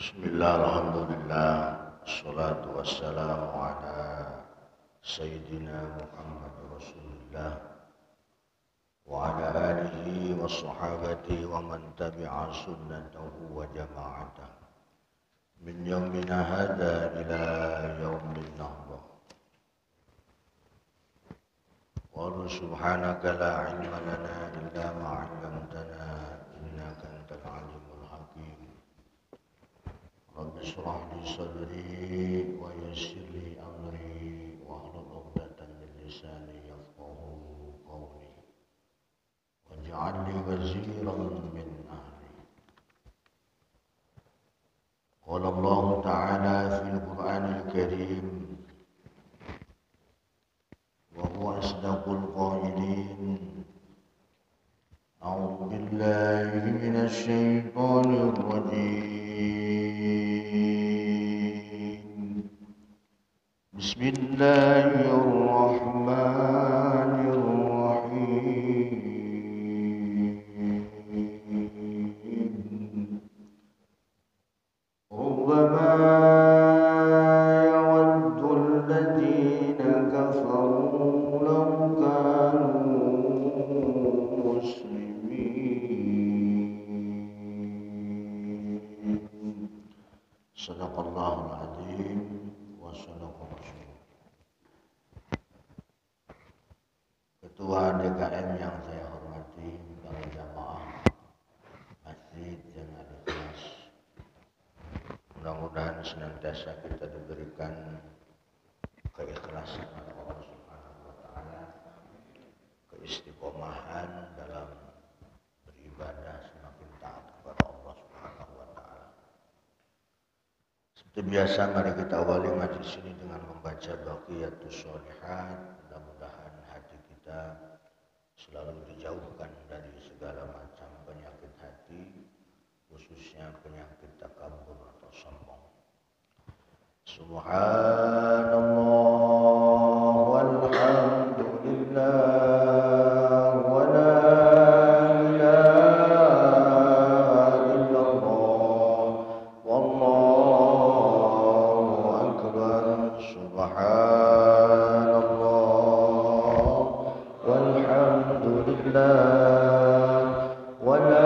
Bismillah, alhamdulillah, assalatu wassalamu ala Sayyidina Muhammad Rasulullah wa ala alihi wa sahabati wa man tabi'a sunnatahu wa jama'atah min yawmina hadha ila yawmin nahdah. Wa subhanaka la ilma lana illa ma 'allamtana innaka antal alimul hakim. Rabbi shrah li sadri wa yassir li amri wahlul 'uqdatam min lisani yafqahu qawli waj'al li waziran min ahli. Qala Allah ta'ala fil Qur'anil Karim wa huwa asdaqul qailin. A'udzu billahi minasy syaithanir rajim. Bismillahirrahmanirrahim. Rubbama yawaddu alladhina kafaru law kanu muslimin. Sadaqallahul adzim wa sadaqa rasul. Ketua DKM yang saya hormati, para jamaah masjid yang ada kelas, mudah-mudahan senantiasa kita diberikan keikhlasan oleh Allah Subhanahu wa taala, keistiqomahan dalam beribadah, semakin taat kepada Allah Subhanahu wa taala. Seperti biasa, mari kita awali majlis ini dengan membaca Baqiyatus Sholihat. Mudah-mudahan hati kita selalu dijauhkan dari segala macam penyakit hati, khususnya penyakit takabur atau sombong. Subhanallah walhamdulillah wa la ilaha illallah wallahu akbar. Subhanallah walhamdulillah wa la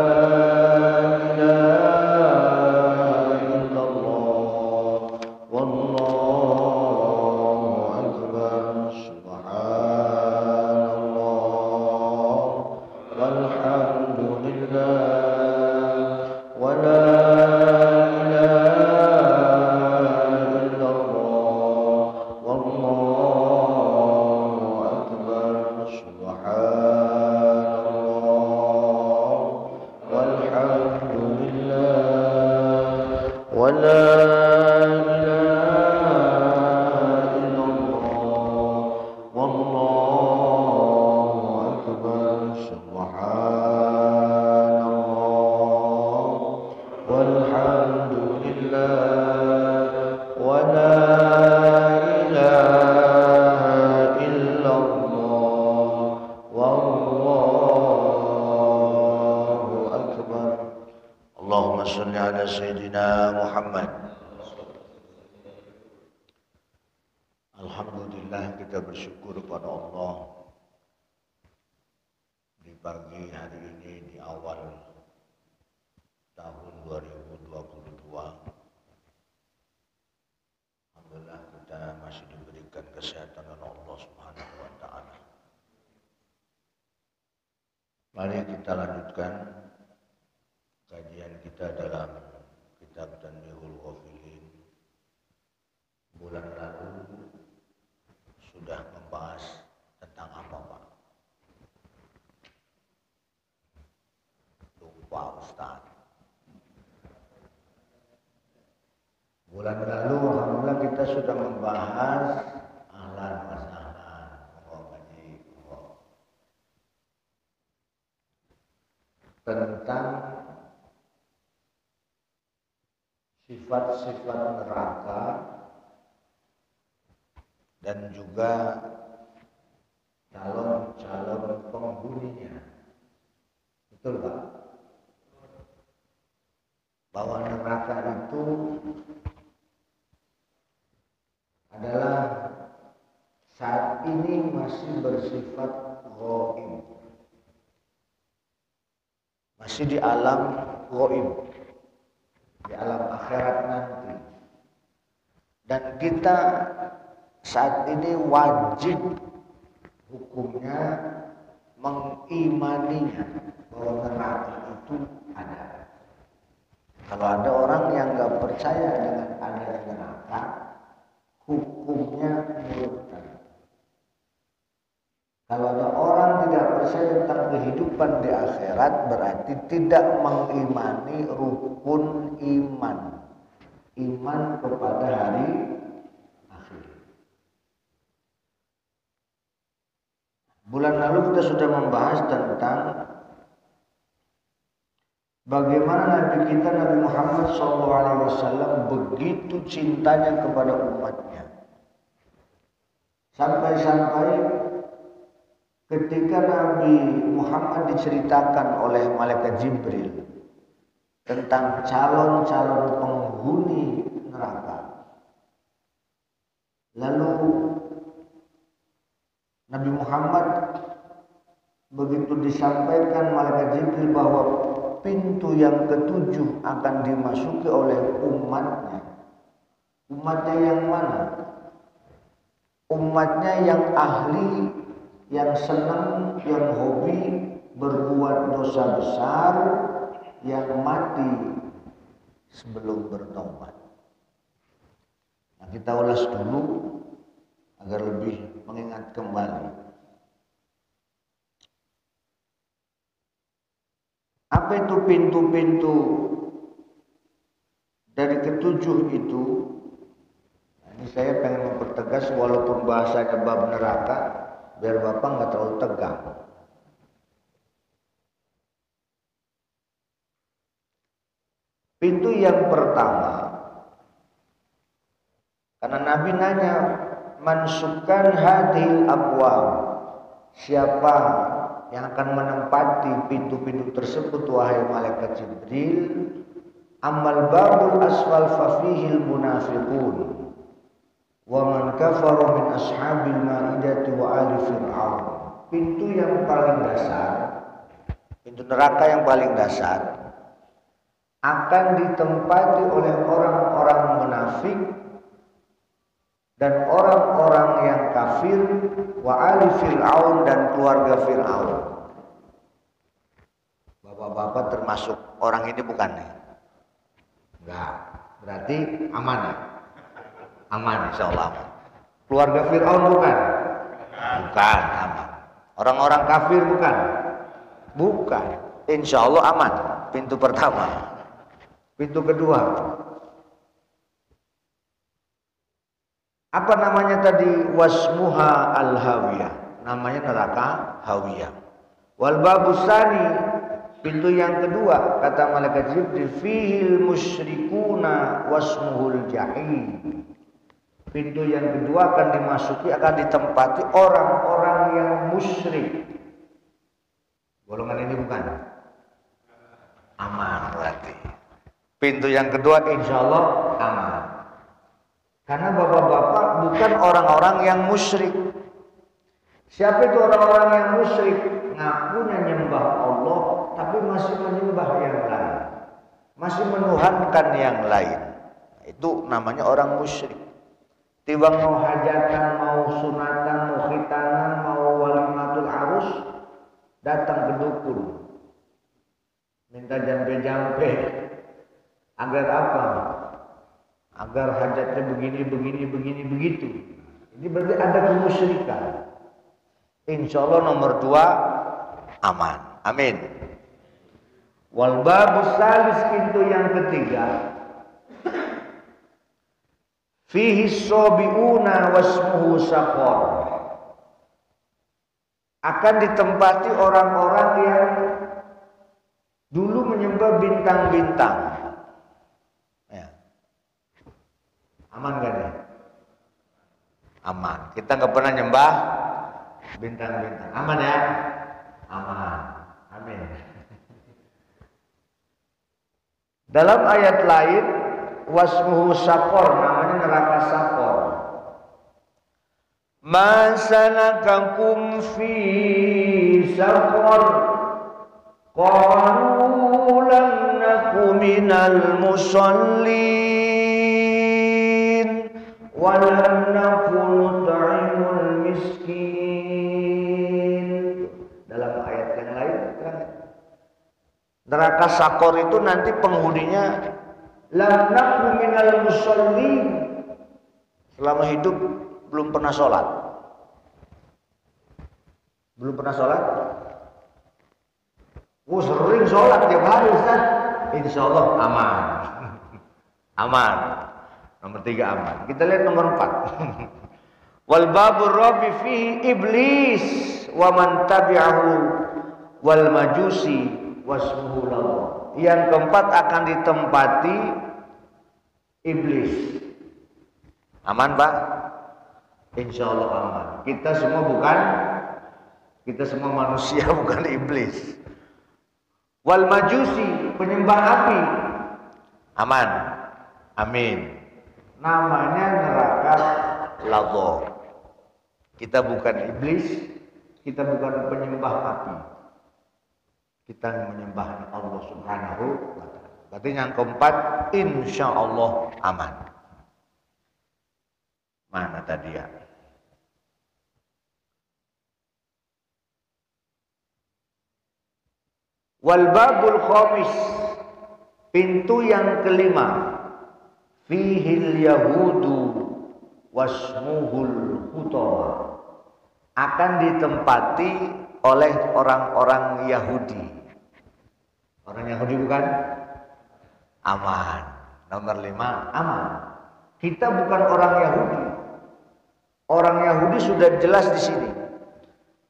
Allahumma sholli ala Sayyidina Muhammad. Alhamdulillah, kita bersyukur pada Allah di pagi hari ini, di awal tahun 2022. Alhamdulillah kita masih diberikan kesehatan oleh Allah Subhanahu wa taala. Mari kita lanjutkan kajian kita dalam kitab Tanbihul Ghafilin. Bulan lalu sudah membahas tentang apa, Pak? Lupa Ustaz. Bulan lalu alhamdulillah kita sudah membahas ahlan wa sahlan, tentang sifat-sifat neraka dan juga calon-calon penghuninya. Betul, Pak? bahwa neraka itu adalah saat ini masih bersifat ghaib, masih di alam ghaib, di alam akhirat nanti, dan kita saat ini wajib hukumnya mengimaninya bahwa neraka itu ada. Kalau ada orang yang nggak percaya dengan adanya neraka, hukumnya murtad. Kalau ada orang tidak percaya tentang kehidupan di akhirat, berarti tidak mengimani rukun iman, iman kepada hari akhir. Bulan lalu kita sudah membahas tentang bagaimana Nabi kita Nabi Muhammad SAW begitu cintanya kepada umatnya, sampai-sampai ketika Nabi Muhammad diceritakan oleh malaikat Jibril tentang calon-calon penghuni neraka, lalu Nabi Muhammad begitu disampaikan malaikat Jibril bahwa pintu yang ketujuh akan dimasuki oleh umatnya. Umatnya yang mana? Umatnya yang ahli, yang senang, yang hobi berbuat dosa besar, yang mati sebelum bertobat. Nah, kita ulas dulu agar lebih mengingat kembali. Apa itu pintu-pintu dari ketujuh itu? Nah, ini saya pengen mempertegas walaupun bahasanya bab neraka, biar Bapak nggak terlalu tegang. Pintu yang pertama, karena Nabi nanya, mansukan hadhil abwab, siapa yang akan menempati pintu-pintu tersebut wahai malaikat Jibril? Amal babul asfal fafihil munafiqun wa man kafara min ashabil maidati wa ali fir'aun. Pintu yang paling dasar, pintu neraka yang paling dasar akan ditempati oleh orang-orang munafik dan orang-orang yang kafir, wa ali fir'aun, dan keluarga Fir'aun. Bapak-bapak termasuk orang ini bukan nih? Enggak, berarti aman ya? Aman, insyaallah aman. Keluarga Fir'aun bukan? Bukan, aman. Orang-orang kafir bukan? Bukan. Insyaallah aman. Pintu pertama. Pintu kedua, apa namanya tadi? Wasmuha al-hawiyah, namanya neraka hawiyah. Wal babusani, pintu yang kedua, kata malaikat Jibril, fihil musyrikuna wasmuhul jahim. Pintu yang kedua akan dimasuki, akan ditempati orang-orang yang musyrik. Golongan ini bukan? Aman berarti. Pintu yang kedua insya Allah aman. Karena bapak-bapak bukan orang-orang yang musyrik. Siapa itu orang-orang yang musyrik? Ngakunya nyembah Allah, tapi masih menyembah yang lain, masih menuhankan yang lain. Itu namanya orang musyrik. Tiba mau hajatan, mau sunatan, mau khitanan, mau walimatul arus, datang ke dukun, minta jampe-jampe. Agar apa? Agar hajatnya begini, begitu. Ini berarti ada kemusyrikan. Insya Allah nomor 2 aman. Amin. Wal babus salis, pintu yang ketiga, fihi sobiuna wasmuhu saqar, akan ditempati orang-orang yang dulu menyembah bintang-bintang. Aman gak nih? Aman. Kita nggak pernah nyembah bintang-bintang. Aman ya? Aman. Amin. Dalam ayat lain wasmuhu saqor, namanya neraka saqor. Ma salakakum fi saqor? Qalu lam naku minal musallin wa lam naku nut'imul miskin. Dalam ayat yang lain neraka saqor itu nanti penghuninya lam naku minal musallin, selama hidup belum pernah sholat. Belum pernah sholat? Oh, sering sholat tiap hari, Ustaz. Insya Allah aman. Aman. Nomor 3 aman. Kita lihat nomor 4. Wal babur rabbi fihi iblis wa man tabi'ahu wal majusi wasmuhu lahu. Yang keempat akan ditempati iblis. Aman, Pak? Insya Allah aman. Kita semua manusia, bukan iblis. Wal majusi, penyembah api. Aman. Amin. Namanya neraka Ladha. Kita bukan iblis, kita bukan penyembah api. Kita menyembah Allah Subhanahu wa ta'ala. Berarti yang keempat, insya Allah aman. Mana tadi ya? Wal babul khamis, pintu yang kelima, fihil yahudu wasmuhul hutama, akan ditempati oleh orang-orang Yahudi. Orang Yahudi bukan? Aman. Nomor 5 aman. Kita bukan orang Yahudi. Orang Yahudi sudah jelas di sini.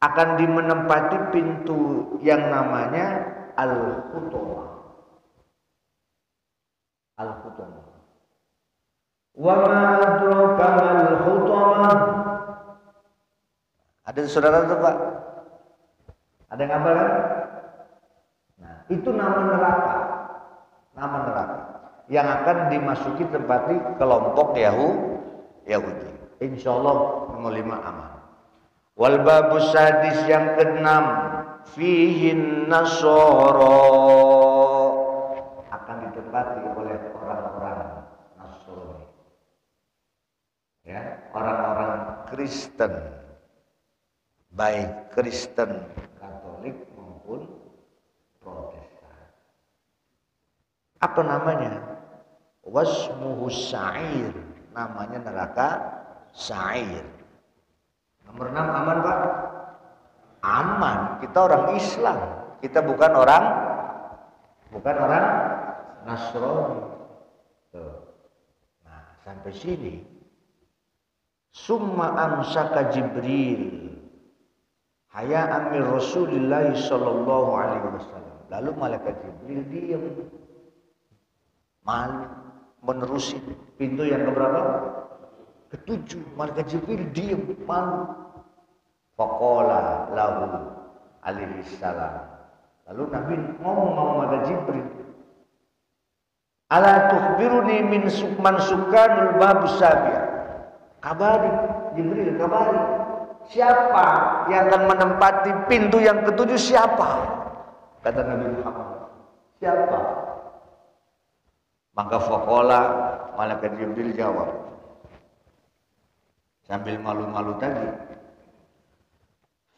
Akan dimenempati pintu yang namanya al-hutama. Al-hutama. Wa ma adraka mal-hutama. Ada saudara itu, Pak? Ada yang hafal kan? Nah, itu nama neraka. Nama neraka yang akan dimasuki tempati kelompok Yahudi. Insyaallah nomor 5 aman. Wal babus sadis yang ke-6, fihin nasara, akan ditempati oleh orang-orang Nasrani. Ya, orang-orang Kristen. Baik Kristen Katolik maupun Protestan. Apa namanya? Wasmuhu sa'ir, namanya neraka sa'ir. Nomor 6 aman, Pak? Aman. Kita orang Islam. Kita bukan orang Nasrani. Nah, sampai sini. Summa amsaka Jibril haya amir Rasulullah sallallahu alaihi wasallam. Lalu malaikat Jibril diam. Malu menerusi pintu yang keberapa? Ke-7. Malaikat Jibril diam, malu. Faqala lahu alaihi salam. Lalu Nabi ngomong sama malaikat Jibril, ala tukhbiruni min man sukanul babus sabi'a. Kabari Jibril, kabari. Siapa yang akan menempati pintu yang ke-7? Siapa? Kata Nabi Muhammad. Siapa? Maka faqala, malaikat Jibril jawab sambil malu-malu tadi,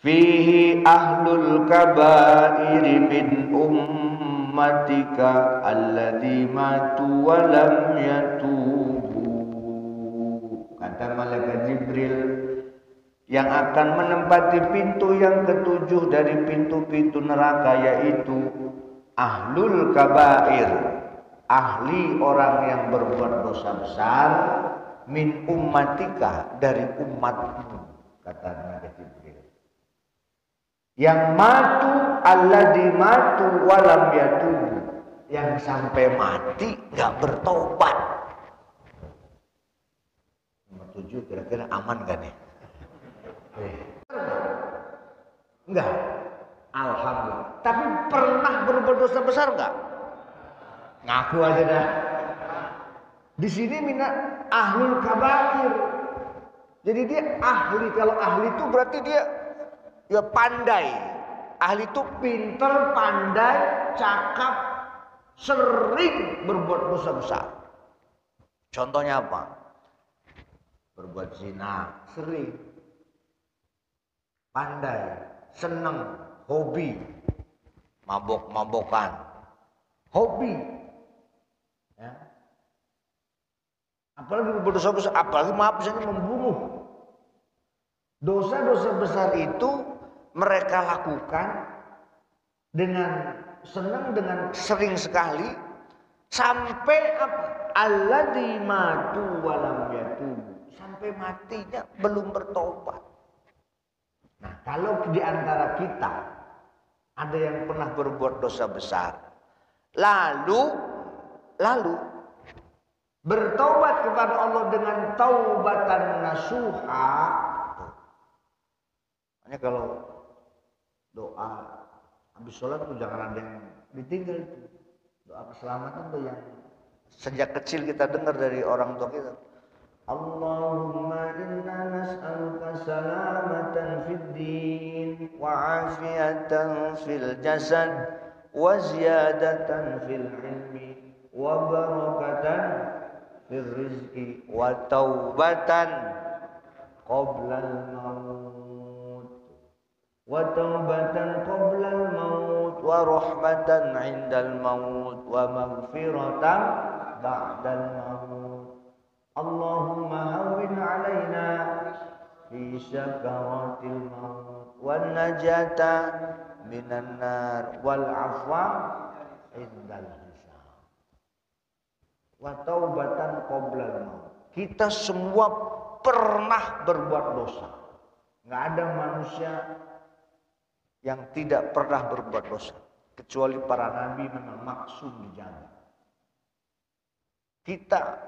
fihi ahlul kabairi min ummatika alladzi matu wa lam yatubu. Kata malaikat Jibril, yang akan menempati pintu yang ke-7 dari pintu-pintu neraka, yaitu ahlul kabair, ahli orang yang berbuat dosa besar, min ummatika, dari umatmu, kata Nabi Jibril. Yang matu, alladzi matu walam yatubu, yang sampai mati nggak bertobat. Nomor 7 kira-kira aman gak nih? Enggak. Alhamdulillah. Tapi pernah berbuat dosa besar enggak? Ngaku aja dah. Di sini minat ahlul kabair. Jadi dia ahli. Kalau ahli itu berarti dia ya pandai. Ahli itu pinter, pandai, cakap, sering berbuat dosa besar. Contohnya apa? Berbuat zina, sering. Pandai, seneng, hobi, mabok-mabokan, hobi. Ya. Apalagi berbuat dosa besar, apalagi maaf misalnya membunuh. Dosa-dosa besar itu mereka lakukan dengan senang, dengan sering sekali, sampai apa? Alladzi matu walam yatubu, sampai matinya belum bertobat. Nah, kalau di antara kita ada yang pernah berbuat dosa besar, lalu bertobat kepada Allah dengan taubatan nasuha. Hanya kalau doa habis sholat tuh jangan ada yang ditinggal itu. Doa keselamatan tuh yang sejak kecil kita dengar dari orang tua kita. Allahumma inna nas'aluka salamatan fid din wa afiatan fil jasad wa ziyadatan fil ilmi wa barakatan fil rizqi wa taubatan qabla al-maut wa taubatan qabla al-maut wa rahmatan 'inda al-maut wa maghfiratan ba'da al-maut. Allahumma hawwin 'alaina fi sakaratil maut wan najata minan nar wal 'afwa 'indal hisab wa taubatan qabla al-maut. Kita semua pernah berbuat dosa. Enggak ada manusia yang tidak pernah berbuat dosa, kecuali para nabi memang maksum dijaga. Kita,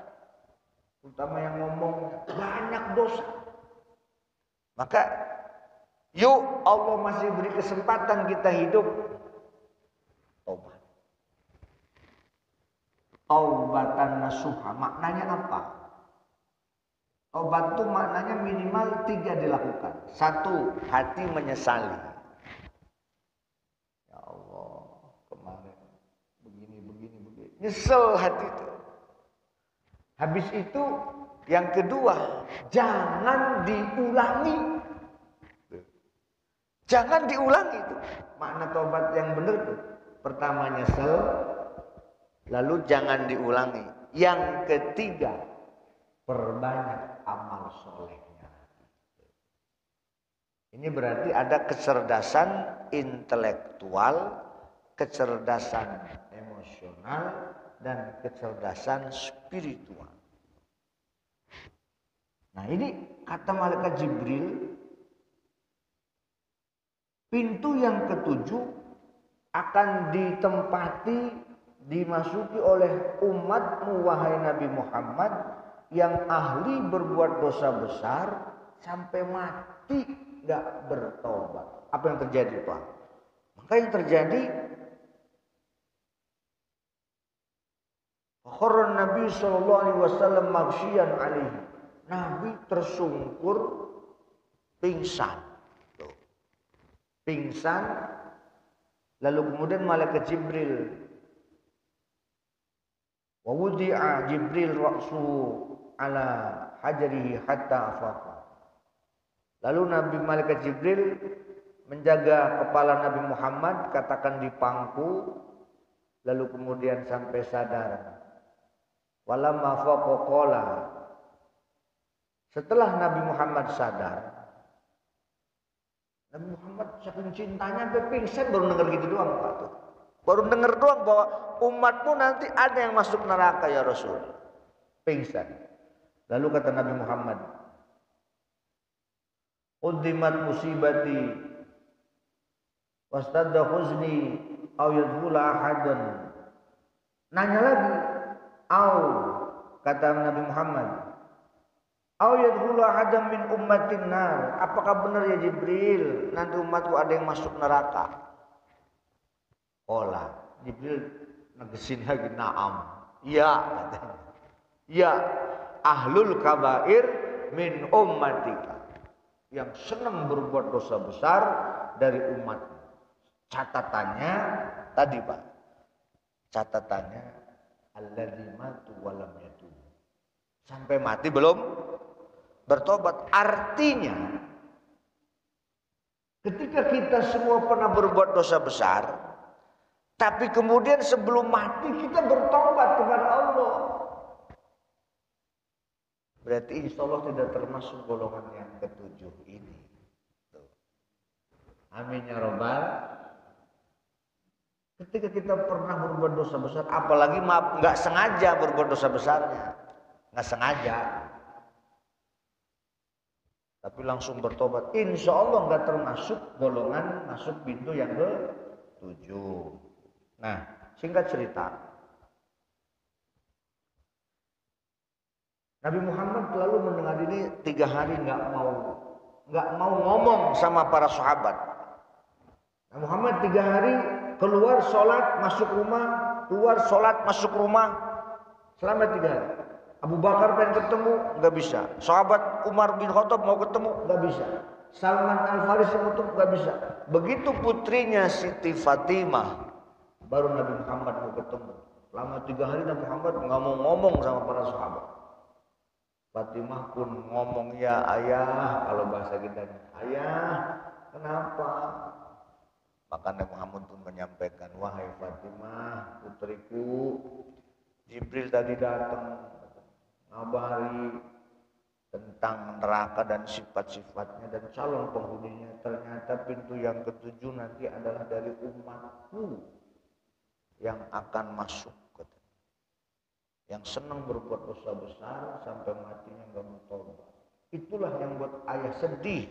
terutama yang ngomong banyak dosa, maka yuk Allah masih beri kesempatan kita hidup, tobat. Taubatan nasuha, maknanya apa? Tobat itu maknanya minimal 3 dilakukan. 1, hati menyesali. Ya Allah, kemarin begini. Nyesel hati itu. Habis itu yang kedua, jangan diulangi. Jangan diulangi itu. Makna tobat yang benar itu. Pertama nyesel, lalu jangan diulangi. Yang ketiga, perbanyak amal solehnya. Ini berarti ada kecerdasan intelektual, kecerdasan emosional, dan kecerdasan spiritual. Nah, ini kata malaikat Jibril, pintu yang ketujuh akan ditempati, dimasuki oleh umatmu wahai Nabi Muhammad yang ahli berbuat dosa besar sampai mati gak bertobat. Apa yang terjadi, Pak? Maka yang terjadi, Khurran Nabi sallallahu alaihi wasallam maghsyian alaihi. Nabi tersungkur pingsan. Pingsan, lalu kemudian malaikat Jibril, wa wudi'a Jibril ra'su ala hajrihi hatta afaqa. Lalu Nabi malaikat Jibril menjaga kepala Nabi Muhammad, katakan di pangku, lalu kemudian sampai sadar. Walamma faqa qala, setelah Nabi Muhammad sadar, Nabi Muhammad saking cintanya sampai pingsan, baru dengar gitu doang, Pak tuh. Baru dengar doang bahwa umatmu nanti ada yang masuk neraka ya Rasul. Pingsan. Lalu kata Nabi Muhammad, "Quddimat musibati wastadda huzni aw yadkhula ahadun." Nanya lagi, kata Nabi Muhammad, "Au yadkhulu ahadam min ummatin nar." Apakah benar ya Jibril, nanti umatku ada yang masuk neraka? Qala, Jibril Negesin lagi na'am. Ya katanya. Ya ahlul kabair min ummatika. Yang senang berbuat dosa besar dari umat. Catatannya tadi Pak. Catatannya alladzi matu wa lam yatub. Sampai mati belum bertobat. Artinya ketika kita semua pernah berbuat dosa besar, tapi kemudian sebelum mati kita bertobat kepada Allah, berarti insya Allah tidak termasuk golongan yang ketujuh ini. Tuh. Amin ya robbal. Ketika kita pernah berbuat dosa besar, apalagi maaf nggak sengaja berbuat dosa besarnya, nggak sengaja, tapi langsung bertobat, insya Allah nggak termasuk golongan masuk pintu yang ke-7. Nah, singkat cerita, Nabi Muhammad lalu mendengar ini 3 hari nggak mau ngomong sama para sahabat. Nabi Muhammad 3 hari keluar sholat masuk rumah, keluar sholat masuk rumah selama 3 hari. Abu Bakar pengen ketemu, nggak bisa. Sahabat Umar bin Khattab mau ketemu, nggak bisa. Salman Al-Farisi mau ketemu, nggak bisa. Begitu putrinya Siti Fatimah, baru Nabi Muhammad mau ketemu. Lama 3 hari Nabi Muhammad nggak mau ngomong sama para sahabat. Fatimah pun ngomong, ya ayah, kalau bahasa kita, ayah, kenapa? Maka Nabi Muhammad pun menyampaikan, wahai Fatimah, putriku, Jibril tadi datang ngabari tentang neraka dan sifat-sifatnya dan calon penghuninya. Ternyata pintu yang ke-7 nanti adalah dari umatku yang akan masuk, yang senang berbuat dosa besar sampai matinya nggak mau tobat. Itulah yang buat ayah sedih,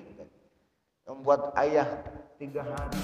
yang buat ayah 3 hari.